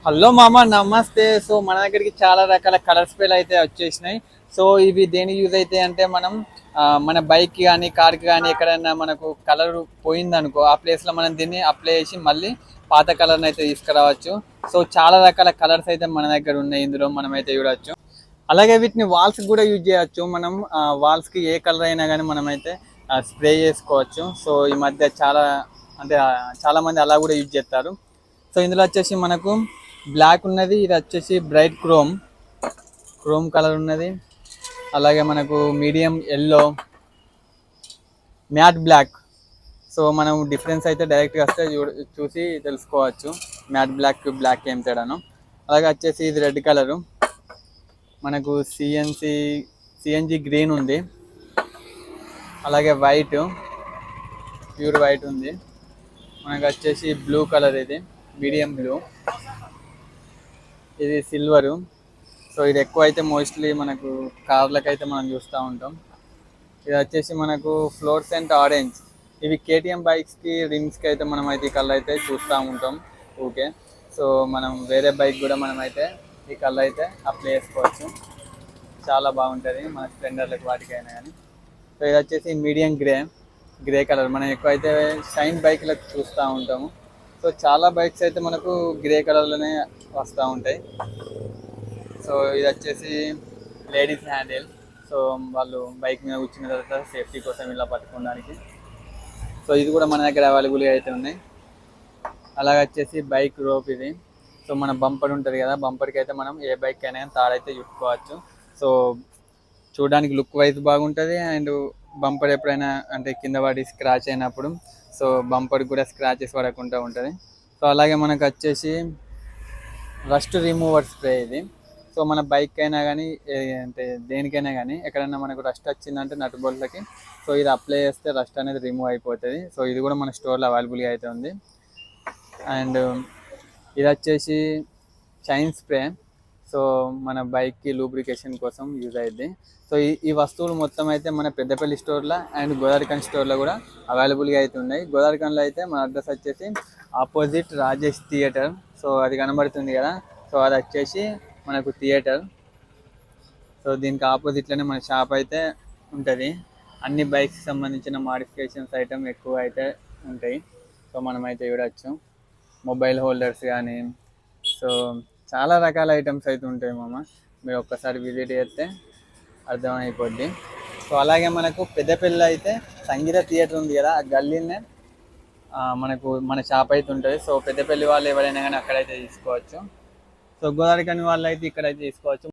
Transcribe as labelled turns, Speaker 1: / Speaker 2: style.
Speaker 1: Hello మామ, నమస్తే. So మన దగ్గరికి చాలా రకాల కలర్ స్ప్రేలు అయితే వచ్చేసినాయి. సో ఇవి దేనికి యూజ్ అవుతాయి అంటే మనం మన బైక్ కానీ కార్కి కానీ ఎక్కడైనా మనకు కలర్ పోయిందనుకో ఆ ప్లేస్లో మనం దీన్ని అప్లై చేసి మళ్ళీ పాత కలర్ని అయితే తీసుకురావచ్చు. సో చాలా రకాల కలర్స్ అయితే మన దగ్గర ఉన్నాయి, ఇందులో మనం అయితే చూడవచ్చు. అలాగే వీటిని వాల్స్కి కూడా యూజ్ చేయవచ్చు. మనం వాల్స్కి ఏ కలర్ అయినా కానీ మనం అయితే స్ప్రే చేసుకోవచ్చు. సో ఈ మధ్య అంటే చాలా మంది అలా కూడా యూజ్ చేస్తారు. సో ఇందులో వచ్చేసి మనకు బ్లాక్ ఉన్నది, ఇది వచ్చేసి బ్రైట్ క్రోమ్ కలర్ ఉన్నది. అలాగే మనకు medium yellow, matte black. So మనం డిఫరెన్స్ అయితే డైరెక్ట్గా వస్తే చూసి తెలుసుకోవచ్చు మ్యాట్ బ్లాక్ ఏం తేడాను. అలాగే వచ్చేసి ఇది రెడ్ కలరు, మనకు సిఎన్జి గ్రీన్ ఉంది. అలాగే ప్యూర్ వైట్ ఉంది. మనకు వచ్చేసి బ్లూ కలర్, ఇది మీడియం బ్లూ, ఇది సిల్వరు. సో ఇది ఎక్కువ అయితే మోస్ట్లీ మనకు కార్లకు అయితే మనం చూస్తూ ఉంటాం. ఇది వచ్చేసి మనకు ఫ్లోర్సెంట్ ఆరెంజ్. ఇవి కేటీఎం బైక్స్కి రిమ్స్కి అయితే మనం అయితే ఈ కలర్ అయితే చూస్తూ ఉంటాం. ఓకే, సో మనం వేరే బైక్ కూడా మనం అయితే ఈ కలర్ అయితే అప్లై చేసుకోవచ్చు. చాలా బాగుంటుంది మన స్ప్లెండర్లకు వాటికైనా కానీ. సో ఇది వచ్చేసి మీడియం గ్రే కలర్. మనం ఎక్కువ అయితే షైన్ బైక్లకు చూస్తూ ఉంటాము. సో చాలా బైక్స్ అయితే మనకు గ్రే కలర్లోనే వస్తూ ఉంటాయి. సో ఇది వచ్చేసి లేడీస్ హ్యాండిల్. సో వాళ్ళు బైక్ మీద కూర్చున్న తర్వాత సేఫ్టీ కోసం ఇలా పట్టుకోవడానికి. సో ఇది కూడా మన దగ్గర అవైలబుల్గా అయితే ఉన్నాయి. అలాగే వచ్చేసి బైక్ రోప్ ఇది. సో మన బంపర్ ఉంటుంది కదా, బంపర్కి అయితే మనం ఏ బైక్ అయినా తాడైతే చుట్టుకోవచ్చు. సో చూడడానికి లుక్ వైజ్ బాగుంటుంది. అండ్ బంపర్ ఎప్పుడైనా అంటే కింద పడి స్క్రాచ్ అయినప్పుడు సో బంపర్ కూడా స్క్రాచెస్ పడకుండా ఉంటుంది. సో అలాగే మనకు వచ్చేసి రస్ట్ రిమూవర్ స్ప్రే ఇది. సో మన బైక్ అయినా కానీ అంటే దేనికైనా కానీ ఎక్కడైనా మనకు రస్ట్ వచ్చిందంటే నట్ బోల్ట్లకి సో ఇది అప్లై చేస్తే రస్ట్ అనేది రిమూవ్ అయిపోతుంది. సో ఇది కూడా మన స్టోర్లో అవైలబుల్గా అయితే ఉంది. అండ్ ఇది వచ్చేసి షైన్ స్ప్రే. సో మన బైక్కి లూబ్రికేషన్ కోసం యూజ్ అయ్యింది. సో ఈ వస్తువులు మొత్తం అయితే మన పెద్దపల్లి స్టోర్లో అండ్ గోదావరిఖన్ స్టోర్లో కూడా అవైలబుల్గా అయితే ఉన్నాయి. గోదావరిఖన్లో అయితే మన అడ్రస్ వచ్చేసి ఆపోజిట్ రాజేష్ థియేటర్. సో అది కనబడుతుంది కదా, సో అది వచ్చేసి మనకు థియేటర్. సో దీనికి ఆపోజిట్లోనే మన షాప్ అయితే ఉంటుంది. అన్ని బైక్స్కి సంబంధించిన మాడిఫికేషన్స్ ఐటమ్ ఎక్కువ అయితే ఉంటాయి. సో మనమైతే చూడవచ్చు. మొబైల్ హోల్డర్స్ కానీ సో చాలా రకాల ఐటమ్స్ అయితే ఉంటాయి మామ. మీరు ఒక్కసారి విజిట్ చేస్తే అర్థమైపోద్ది. సో అలాగే మనకు పెద్దపల్లి అయితే సంగీత థియేటర్ ఉంది కదా, ఆ గల్లీనే మనకు మన షాప్ అయితే ఉంటుంది. సో పెద్దపల్లి వాళ్ళు ఎవరైనా కానీ అక్కడైతే తీసుకోవచ్చు. సో గోదావరిఖని వాళ్ళు అయితే ఇక్కడైతే తీసుకోవచ్చు.